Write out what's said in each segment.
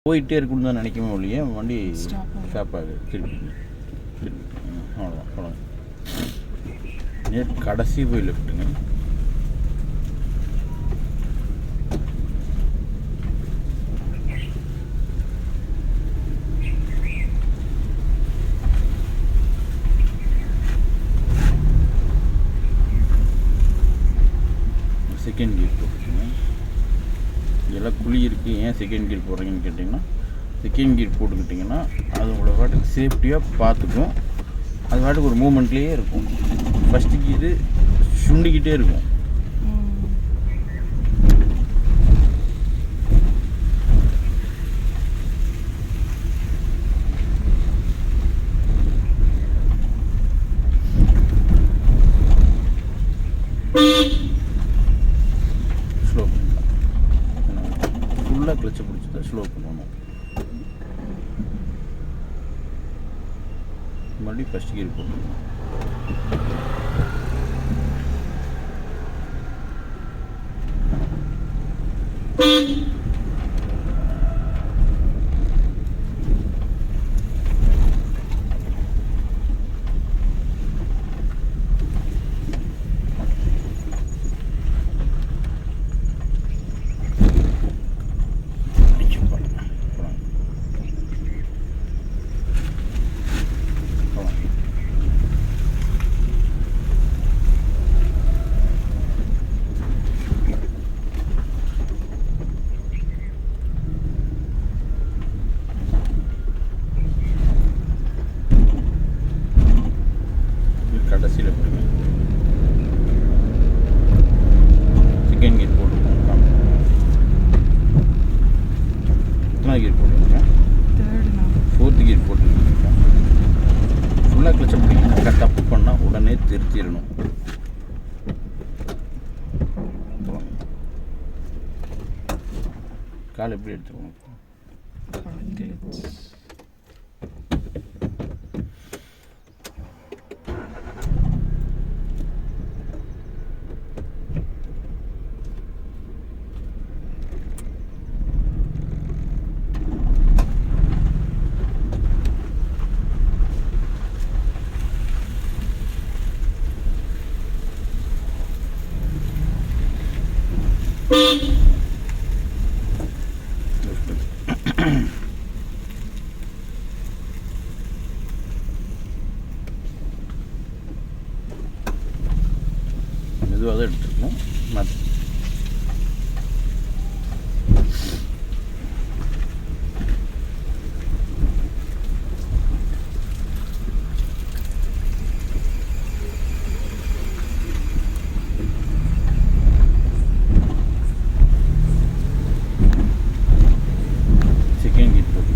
போயிட்டே இருக்குன்னு தான் நினைக்கவே இல்லையே, வண்டி ஸ்டாப் ஆகுது. திருப்பி திருப்பி அவ்வளோதான் போகலாம். கடைசி போய் லெஃப்ட்டுங்க. செகண்ட் கியர் போட்டுருங்க. இதெல்லாம் குழி இருக்குது, ஏன் செகண்ட் கியர் போடுறீங்கன்னு கேட்டிங்கன்னா, செகண்ட் கியர் போட்டுக்கிட்டிங்கன்னா அது உங்களோட வாட்டுக்கு சேஃப்டியாக பார்த்துக்கும். அது வாட்டுக்கு ஒரு மூமெண்ட்லேயே இருக்கும். ஃபஸ்ட்டு கியரு சுண்டிக்கிட்டே இருக்கும். ஸ்லோ பண்ணலாம். ஃபுல்லாக கிளச்சை பிடிச்சி தான் ஸ்லோ பண்ணணும். மறுபடியும் ஃபஸ்ட் கியர் போட்டுருக்கணும். கடைசியில் போடுங்க. செகண்ட் கியர் போட்டுருக்கோம். எத்தனாவது கியர் போட்டுருக்கீங்க? ஃபோர்த்து கியர் போட்டுருக்கீங்க. ஃபுல்லாக கிளச்சை பிடிங்க. தப்பு பண்ணால் உடனே திருத்திடணும். கால் எப்படி எடுத்துக்கணும்? மெதுவாக தான் எடுத்துக்கணும். செகண்ட் கியர் போட்டு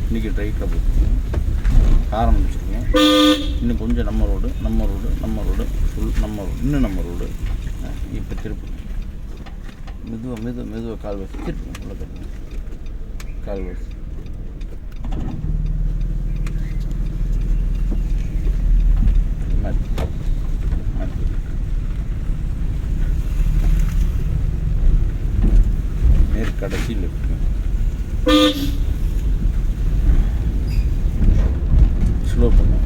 இன்றைக்கி ரைட்டில் போட்டுருங்க. ஆரம்பிச்சிருங்க. இன்னும் கொஞ்சம் நம்ம ரோடு ஃபுல் நம்ம ரோடு, இன்னும் நம்ம ரோடு. இப்போ திருப்பி மெதுவாக கால் வச்சு திருப்பி உள்ள தருங்க. கால் வச்சு கடைசி லெஃப்ட்டுங்க. ஸ்லோ பண்ணுங்க.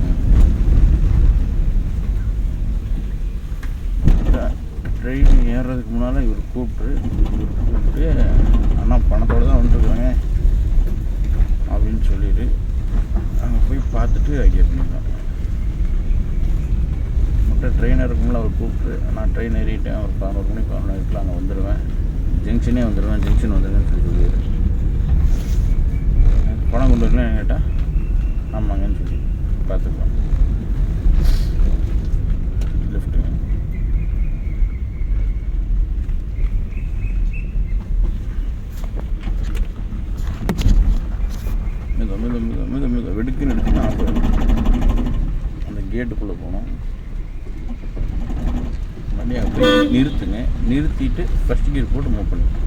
ட்ரெயின் ஏறுறதுக்கு முன்னால் இவர் கூப்பிட்டு அண்ணா பணத்தோடு தான் வந்துருக்காங்க அப்படின்னு சொல்லிட்டு அங்கே போய் பார்த்துட்டு ஐடியா பண்ணிக்கலாம். மட்டும் ட்ரெயின் இருக்கும்போது அவர் கூப்பிட்டு நான் ட்ரெயின் ஏறிட்டேன், ஒரு 11 மணி 11 அங்கே வந்துடுவேன், ஜங்ஷனே வந்துடுவேன், ஜங்ஷன் வந்துடுவேன்னு சொல்லிடுவார். பணம் கொண்டு வரலாம் கேட்டால் ஆமாங்கன்னு சொல்லி பார்த்துக்கலாம். லெஃப்ட்டுங்க. மித வெடுக்குன்னு எடுத்துன்னா அந்த கேட்டுக்குள்ளே போகணும். மறுபடியும் அப்படியே நிறுத்துங்க. நிறுத்திட்டு ஃபஸ்ட் கியர் போட்டு மூவ் பண்ணிட்டு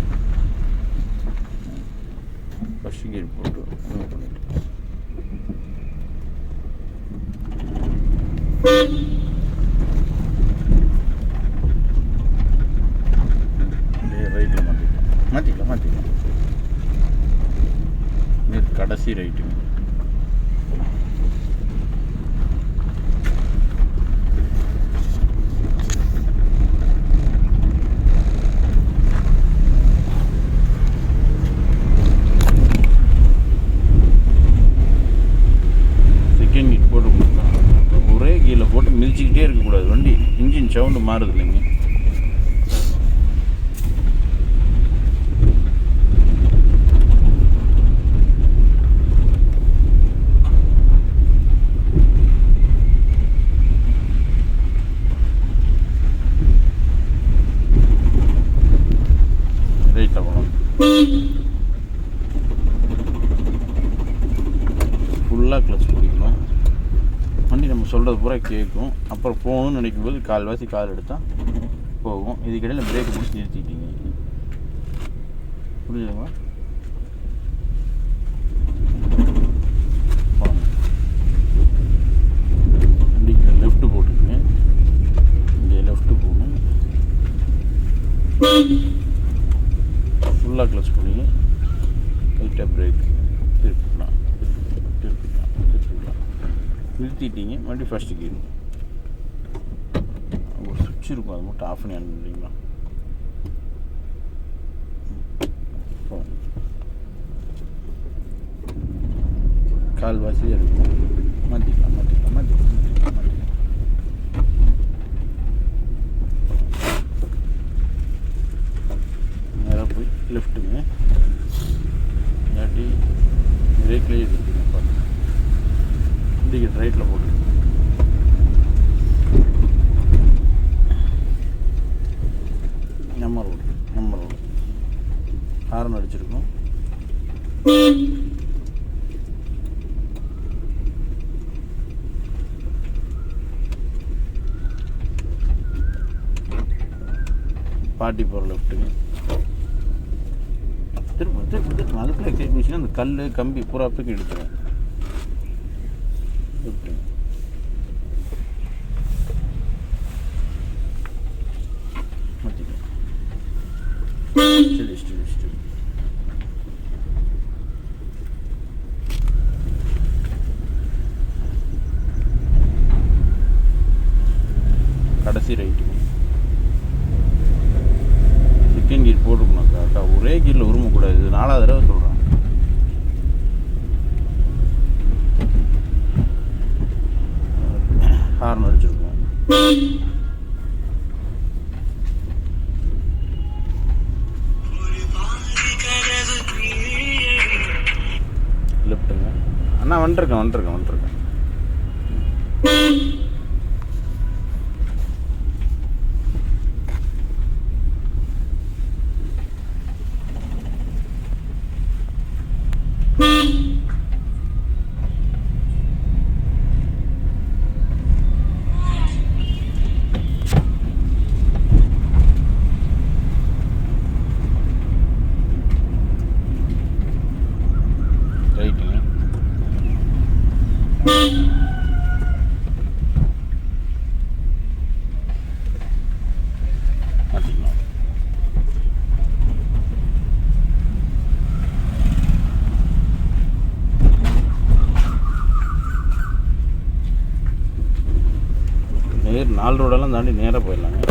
ஃபஸ்ட் கியர் போட்டு மூவ் பண்ணிட்டு கடைசி ரைட்டுங்க. செகண்ட் கீர் போட்டு கொடுக்கலாம். ஒரே கீரில் போட்டு மிதிச்சிக்கிட்டே இருக்கக்கூடாது. வண்டி இன்ஜின் சவுண்டு மாறுது இல்லைங்க. ஃபுல்லாக கிளச் பிடிக்கணும். வண்டி நம்ம சொல்கிறது பூரா கேட்கும். அப்புறம் போகணும்னு நினைக்கும்போது கால்வாசி கால் எடுத்தால் போகும். இதுக்கிடையில் பிரேக் பிடிச்சி நிறுத்திட்டீங்க. புரியுதுங்களா? வண்டிக்கு லெஃப்ட்டு போட்டுக்குங்க. இங்கே லெஃப்ட்டு போகணும். ஃபுல்லாக கிளச் பண்ணி லைட்டாக பிரேக் திருப்பிக்கலாம். நிறுத்திட்டீங்க. மறுபடியும் ஃபஸ்ட்டு கீர் ஒரு சுவிட்ச் இருக்கும், அது மட்டும் ஆஃப் பண்ணி அனுப்பிங்களா. கால்வாசி இருக்கும். மாற்றிக்கலாம். நேராக போய் லெஃப்ட்டுங்க. இல்லாட்டி பிரேக்லேயே இருக்குங்க. பார்த்து இண்டிகேட் ரைட்டில் போட்டு நம்ம ரோடு ஹாரன் அடிச்சிருக்கோம். பாட்டி போகிற லெஃப்ட்டுங்க. திரும்ப அதுக்குள்ளே எக்ஸைட் மிஷின் அந்த கல் கம்பி பூரா போய் இடிச்சிடும். கடைசி ரைட்டுங்க. செகண்ட் கீர் போட்டுக்கணும். கரெக்டா ஒரே கீரில் உருமக்கூடாது. இது 4வது தடவை சொல்கிறேன். ஹார்ன் அடிச்சிருக்கோம். லெஃப்ட்டுங்க. அண்ணா வந்துருக்கேன். ரைட்டுங்க. மாற்றிக்கலாம். நேர் 4 ரோடெல்லாம் தாண்டி நேராக போயிடலாங்க.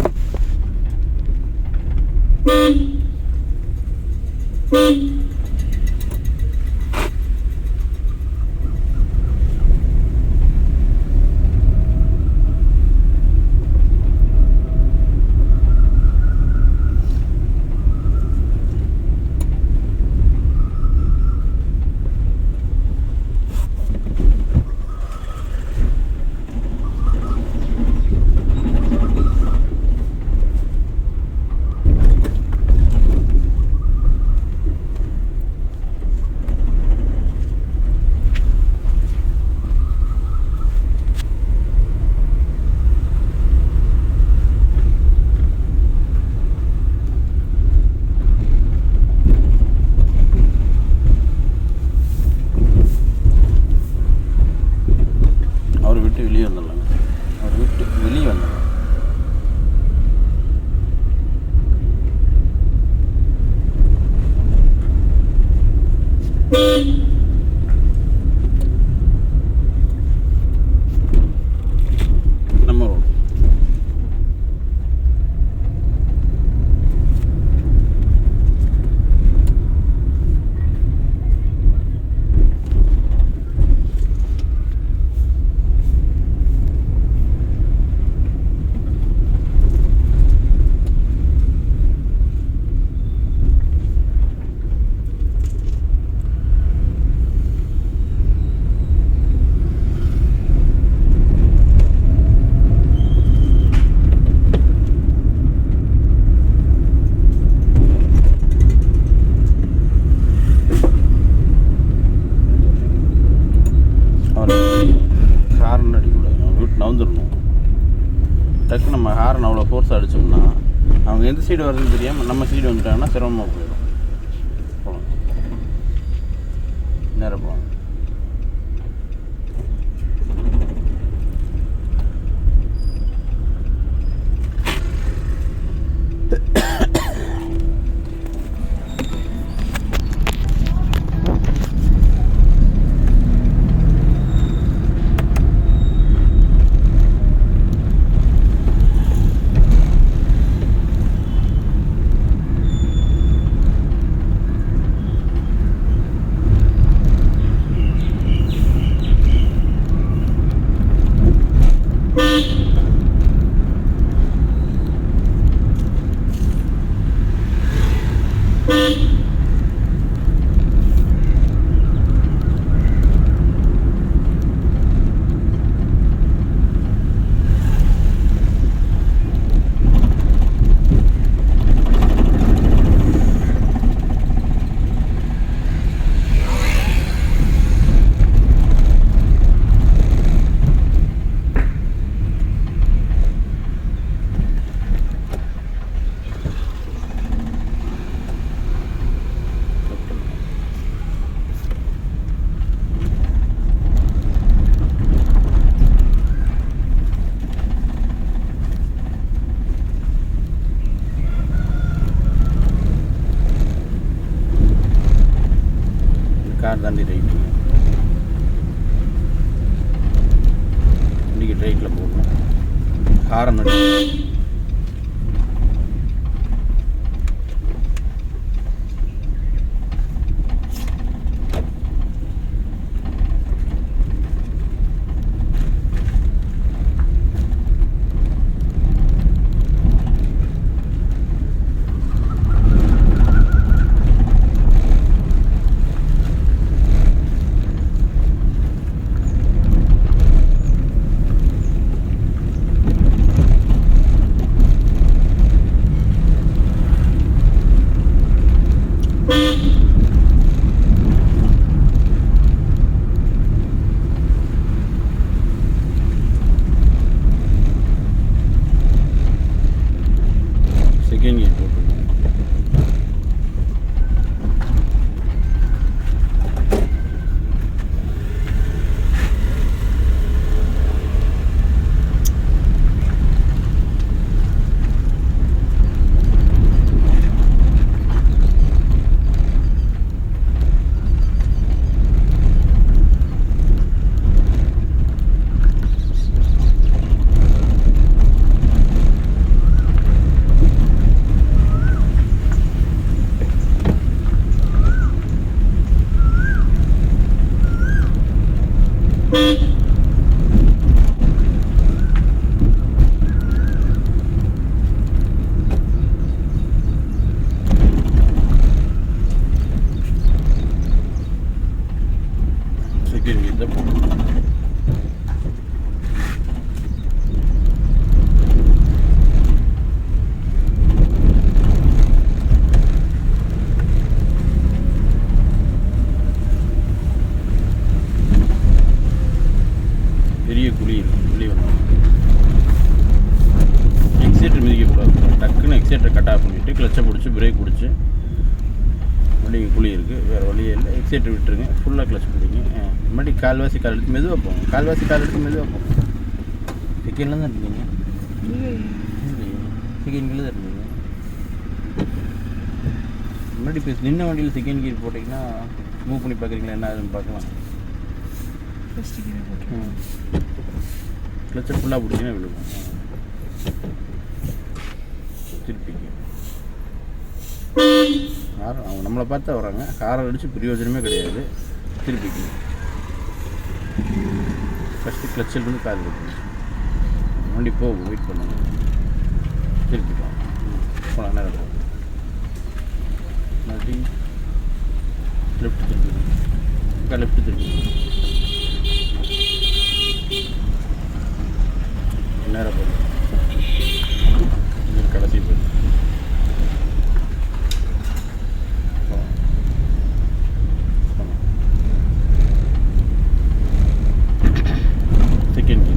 ஹாரன் அவ்வளோ ஃபோர்ஸ் அடித்தோம்னா அவங்க எந்த சைடு வருதுன்னு தெரியாமல் நம்ம சைடு வந்துட்டாங்கன்னா சிரமமாக போயிடும். போகலாம், நேராக போகலாம். கார் தாண்டி ரைட்டு, இன்றைக்கி ரைட்டில் போகணும். ஹாரன் அடிக்கணும். செகண்ட் கியர் போட்டுருக்கோம். செகண்ட் கியர் தான் போட்டுருக்கோம். பெரிய குழி குழி வந்தோம். எக்ஸேட்டர் மிதிக்கக்கூடாது. டக்குன்னு எக்ஸேட்டர் கட் ஆஃப் பண்ணிவிட்டு கிளச்சை பிடிச்சி பிரேக் பிடிச்சி வண்டி குழி இருக்குது, வேறு வழியே இல்லை. எக்ஸேட்டர் விட்டுருங்க, ஃபுல்லாக கிளச் பிடிங்க. மறுபடி கால்வாசி கால் எடுத்து மெதுவாக போங்க. கால்வாசி கால் எடுத்து மெதுவாக போங்க. செகண்டில் தான் இருந்தீங்க, செகண்ட் கீழே தான் இருந்தீங்க. முன்னாடி இப்போ நின்ன வண்டியில் செகண்ட் கியர் போட்டிங்கன்னா மூவ் பண்ணி பார்க்குறீங்களா என்ன ஆகுதுன்னு பார்க்கலாம். கிளச்சை ஃபுல்லாக பிடிச்சிங்கன்னா விழுகும். திருப்பிங்க. காரம் அவங்க நம்மளை பார்த்தா வராங்க, காரம் அடித்து பிரயோஜனமே கிடையாது. திருப்பிங்க. ஃபஸ்ட்டு கிளச்சில் கால் வைக்கணும். வண்டி போகும், வெயிட் பண்ணுங்க. திருப்பிக்கலாம். போகலாம், நேரம் போகும். மறுபடி லெஃப்ட் திருப்பி, லெஃப்ட் திருப்பி, நேரம் போகும். கடைசி போய் செகண்ட்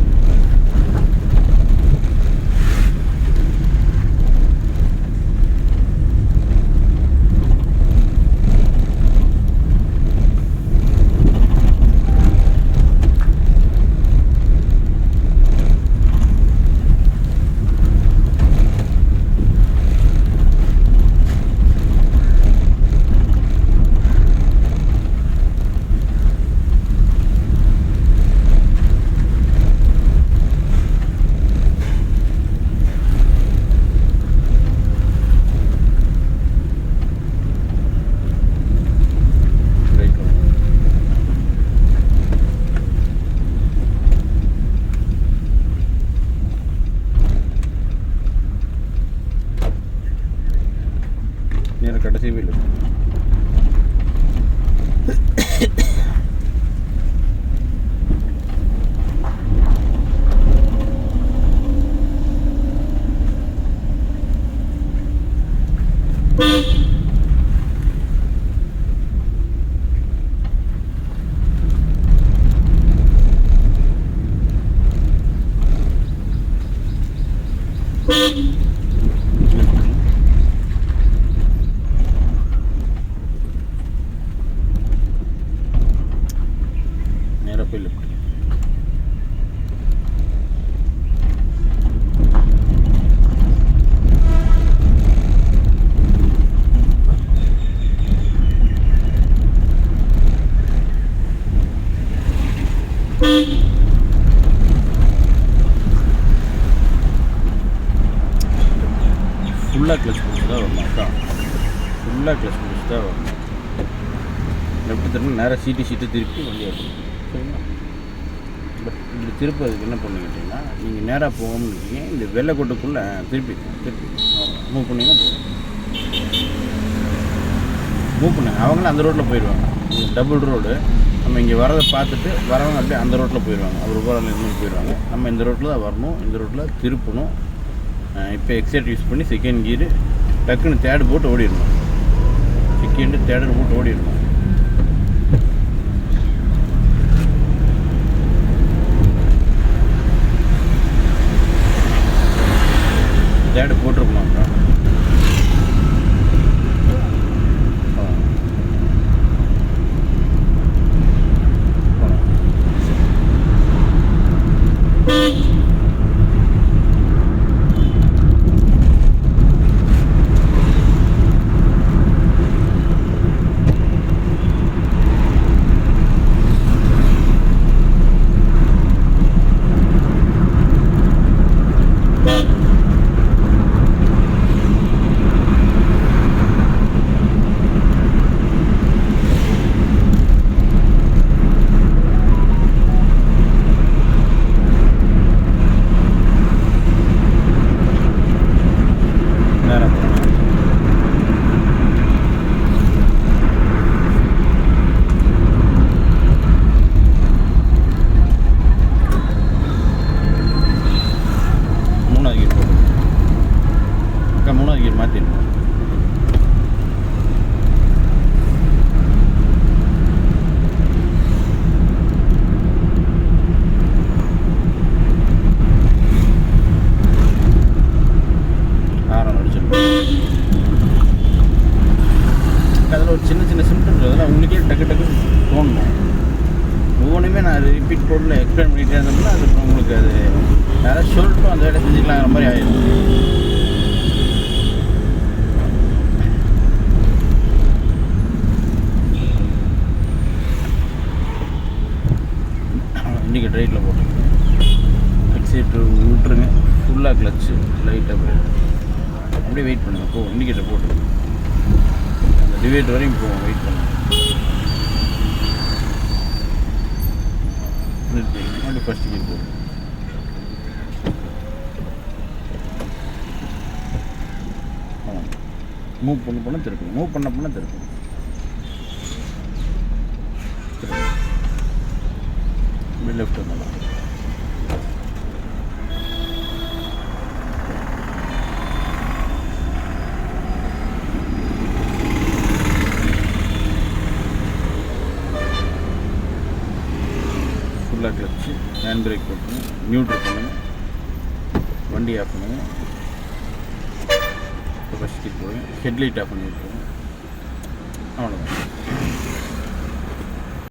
கடைசி வீல் நேராக போய் லெஃப்ட் ஃபுல்லாக கிளச் பிடிச்சி தான் வரணும் அதான் ஃபுல்லாக கிளச் பிடிச்சி தான் வரணும் லெஃப்ட் திரும்ப நேராக சீட்டு திருப்பி வண்டி வரணும் சரிங்களா பட் இப்படி திருப்பதுக்கு என்ன பண்ணிக்கிட்டிங்கன்னா நீங்கள் நேராக போகாமல் இருக்கீங்க இந்த வெள்ளைக்கோட்டுக்குள்ளே திருப்பி மூவ் பண்ணிங்கன்னா போதும் மூவ் பண்ணுங்க அவங்களும் அந்த ரோட்டில் போயிடுவாங்க டபுள் ரோடு நம்ம இங்கே வரதை பார்த்துட்டு வரவங்க அப்படியே அந்த ரோட்டில் போயிடுவாங்க அவர் போகிற இன்னும் போயிடுவாங்க நம்ம இந்த ரோட்டில் தான் வரணும் இந்த ரோட்டில் திருப்பணும் இப்போ எக்ஸைட் யூஸ் பண்ணி செகண்ட் கியரு டக்குன்னு தேர்டு போட்டு ஓடிடணும் செகண்டு தேர்டு போட்டு ஓடிடணும் தேர்டு போட்டிருக்கணும்க்கா மூணாவது கீர் மாற்றிடணும் ஆரம் அடிச்சிடணும் அதில் ஒரு சின்ன சின்ன சிம்டம்ஸ் அதெல்லாம் உங்களுக்கே டக்கு தோணணும் ஒவ்வொன்றுமே நான் ரிப்பீட் கோடில் எக்ஸ்பிளைன் பண்ணிகிட்டே இருந்தோம்னா அது உங்களுக்கு அது யாராவது சொல்லிட்டு அந்த வேலை செஞ்சுக்கலாங்கிற மாதிரி ஆகிடும் இண்டிகேட் ரைட்டில் போட்டுருங்க எக்ஸைட்டு விட்டுருங்க ஃபுல்லாக கிளச்சு லைட்டாக பிரேக் அப்படியே வெயிட் பண்ணுங்கள் போ இண்டிகேட்டர் போட்டுருங்க அந்த டிவைட் வரையும் போவோம் வெயிட் பண்ணுங்கள் நிறுத்தி அப்படி ஃபஸ்ட்டு கீர் போகும் மூவ் பண்ண திருப்பி மூவ் பண்ண திருப்பி லெஃப்ட் வந்தலாம் ஃபுல்லாக கிளச்சு ஹேண்ட் பிரேக் போட்டுங்க நியூட்ரல் பண்ணுங்க வண்டி ஆஃப் பண்ணுங்க ஃபஸ்ட் கீர் போடுங்க ஹெட்லைட் ஆஃப் பண்ணி விட்டுருங்க அவ்வளோதான்